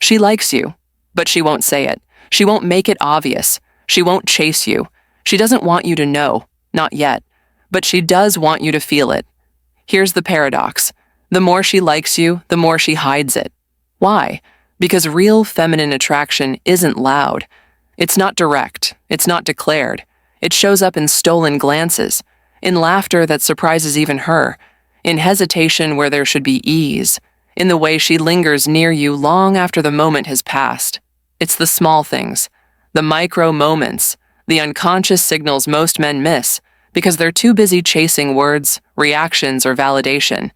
She likes you, but she won't say it. She won't make it obvious. She won't chase you. She doesn't want you to know, not yet, but she does want you to feel it. Here's the paradox. The more she likes you, the more she hides it. Why? Because real feminine attraction isn't loud. It's not direct. It's not declared. It shows up in stolen glances, in laughter that surprises even her, in hesitation where there should be ease, in the way she lingers near you long after the moment has passed. It's the small things, the micro moments, the unconscious signals most men miss because they're too busy chasing words, reactions, or validation.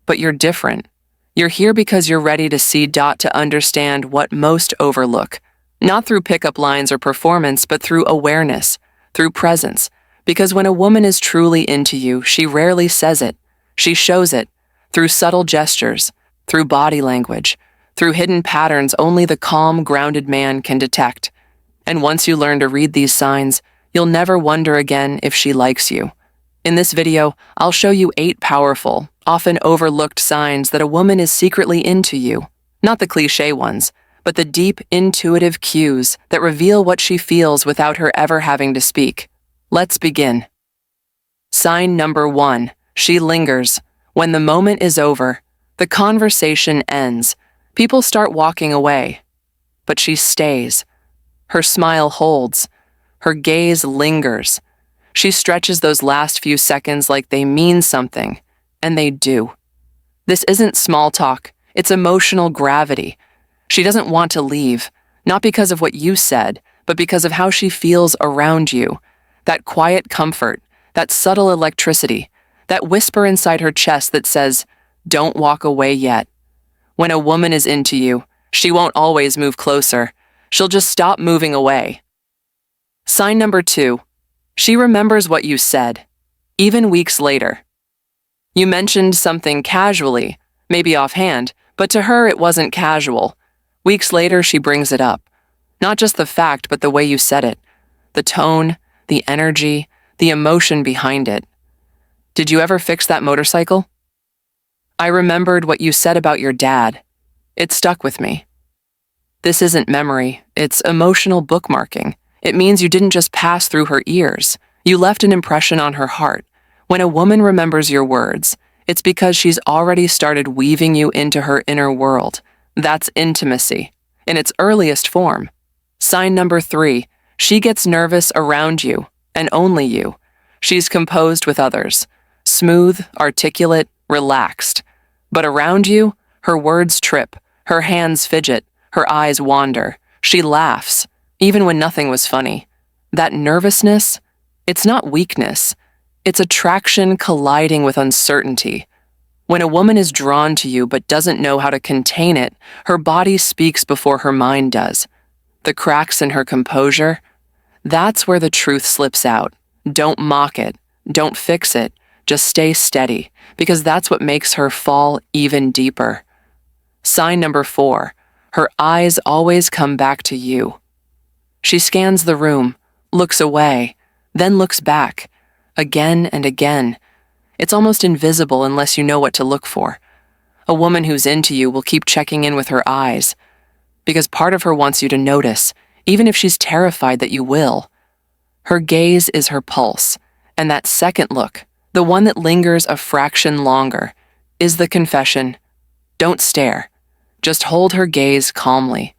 But you're different. You're here because you're ready to see to understand what most overlook, not through pickup lines or performance, but through awareness, through presence. Because when a woman is truly into you, she rarely says it. She shows it through subtle gestures, through body language, through hidden patterns only the calm, grounded man can detect. And once you learn to read these signs, you'll never wonder again if she likes you. In this video, I'll show you 8 powerful, often overlooked signs that a woman is secretly into you. Not the cliché ones, but the deep, intuitive cues that reveal what she feels without her ever having to speak. Let's begin. Sign number 1. She lingers. When the moment is over, the conversation ends. People start walking away. But she stays. Her smile holds. Her gaze lingers. She stretches those last few seconds like they mean something, and they do. This isn't small talk, it's emotional gravity. She doesn't want to leave, not because of what you said, but because of how she feels around you. That quiet comfort, that subtle electricity, that whisper inside her chest that says, "Don't walk away yet." When a woman is into you, she won't always move closer. She'll just stop moving away. Sign number 2. She remembers what you said, even weeks later. You mentioned something casually, maybe offhand, but to her it wasn't casual. Weeks later, she brings it up. Not just the fact, but the way you said it. The tone, the energy, the emotion behind it. Did you ever fix that motorcycle? I remembered what you said about your dad. It stuck with me. This isn't memory, it's emotional bookmarking. It means you didn't just pass through her ears. You left an impression on her heart. When a woman remembers your words, it's because she's already started weaving you into her inner world. That's intimacy, in its earliest form. Sign number 3. She gets nervous around you, and only you. She's composed with others. Smooth, articulate, relaxed. But around you, her words trip, her hands fidget, her eyes wander. She laughs, even when nothing was funny. That nervousness, it's not weakness. It's attraction colliding with uncertainty. When a woman is drawn to you but doesn't know how to contain it, her body speaks before her mind does. The cracks in her composure, that's where the truth slips out. Don't mock it. Don't fix it. Just stay steady, because that's what makes her fall even deeper. Sign number 4. Her eyes always come back to you. She scans the room, looks away, then looks back, again and again. It's almost invisible unless you know what to look for. A woman who's into you will keep checking in with her eyes, because part of her wants you to notice, even if she's terrified that you will. Her gaze is her pulse, and that second look, the one that lingers a fraction longer, is the confession. Don't stare. Just hold her gaze calmly.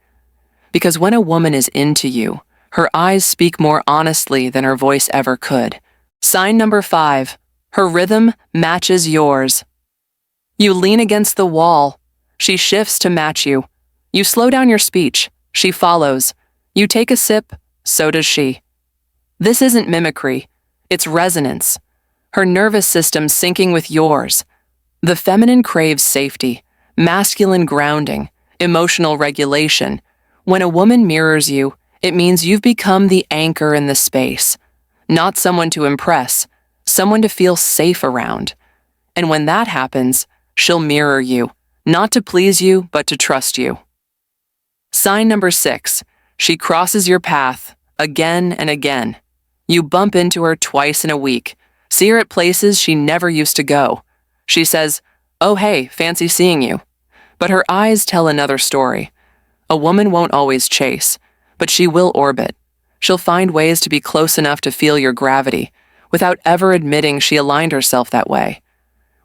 Because when a woman is into you, her eyes speak more honestly than her voice ever could. Sign number 5. Her rhythm matches yours. You lean against the wall. She shifts to match you. You slow down your speech. She follows. You take a sip. So does she. This isn't mimicry. It's resonance. Her nervous system syncing with yours. The feminine craves safety, masculine grounding, emotional regulation. When a woman mirrors you, it means you've become the anchor in the space. Not someone to impress, someone to feel safe around. And when that happens, she'll mirror you, not to please you, but to trust you. Sign number 6. She crosses your path again and again. You bump into her twice in a week, see her at places she never used to go. She says, "Oh hey, fancy seeing you." But her eyes tell another story. A woman won't always chase, but she will orbit. She'll find ways to be close enough to feel your gravity, without ever admitting she aligned herself that way.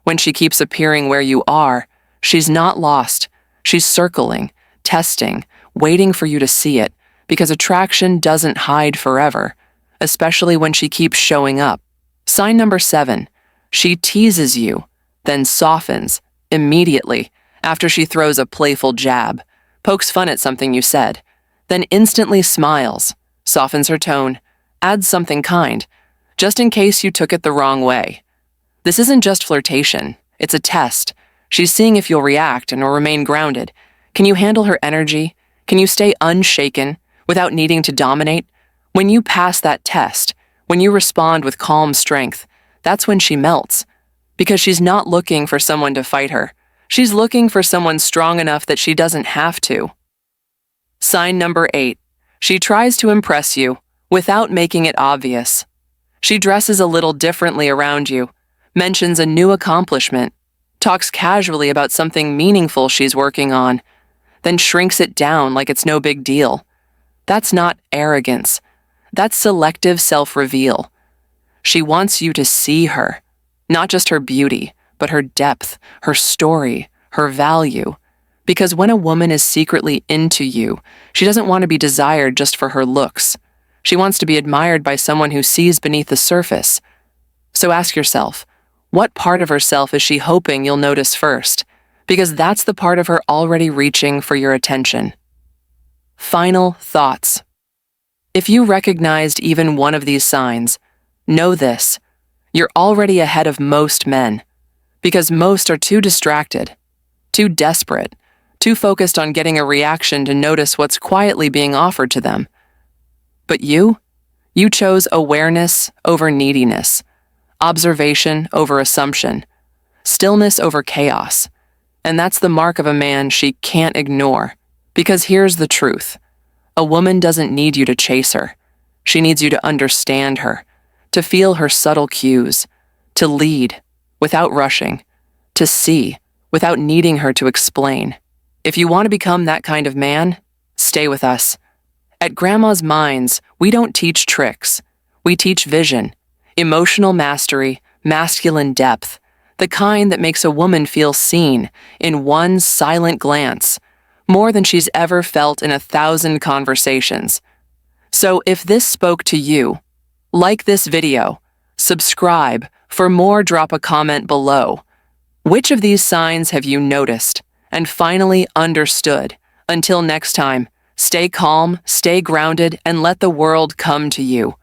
When she keeps appearing where you are, she's not lost. She's circling, testing, waiting for you to see it, because attraction doesn't hide forever, especially when she keeps showing up. Sign number 7. She teases you, then softens, immediately, after she throws a playful jab, pokes fun at something you said, then instantly smiles, softens her tone, adds something kind, just in case you took it the wrong way. This isn't just flirtation, it's a test. She's seeing if you'll react and or remain grounded. Can you handle her energy? Can you stay unshaken without needing to dominate? When you pass that test, when you respond with calm strength, that's when she melts. Because she's not looking for someone to fight her. She's looking for someone strong enough that she doesn't have to. Sign number 8. She tries to impress you without making it obvious. She dresses a little differently around you, mentions a new accomplishment, talks casually about something meaningful she's working on, then shrinks it down like it's no big deal. That's not arrogance. That's selective self-reveal. She wants you to see her, not just her beauty, but her depth, her story, her value. Because when a woman is secretly into you, she doesn't want to be desired just for her looks. She wants to be admired by someone who sees beneath the surface. So ask yourself, what part of herself is she hoping you'll notice first? Because that's the part of her already reaching for your attention. Final thoughts. If you recognized even one of these signs, know this: you're already ahead of most men. Because most are too distracted, too desperate, too focused on getting a reaction to notice what's quietly being offered to them. But you chose awareness over neediness, observation over assumption, stillness over chaos. And that's the mark of a man she can't ignore. Because here's the truth. A woman doesn't need you to chase her. She needs you to understand her, to feel her subtle cues, to lead without rushing, to see without needing her to explain. If you want to become that kind of man, stay with us. At Grandma's Minds, we don't teach tricks. We teach vision, emotional mastery, masculine depth, the kind that makes a woman feel seen in one silent glance, more than she's ever felt in 1,000 conversations. So if this spoke to you, like this video, subscribe. For more, drop a comment below. Which of these signs have you noticed and finally understood? Until next time, stay calm, stay grounded, and let the world come to you.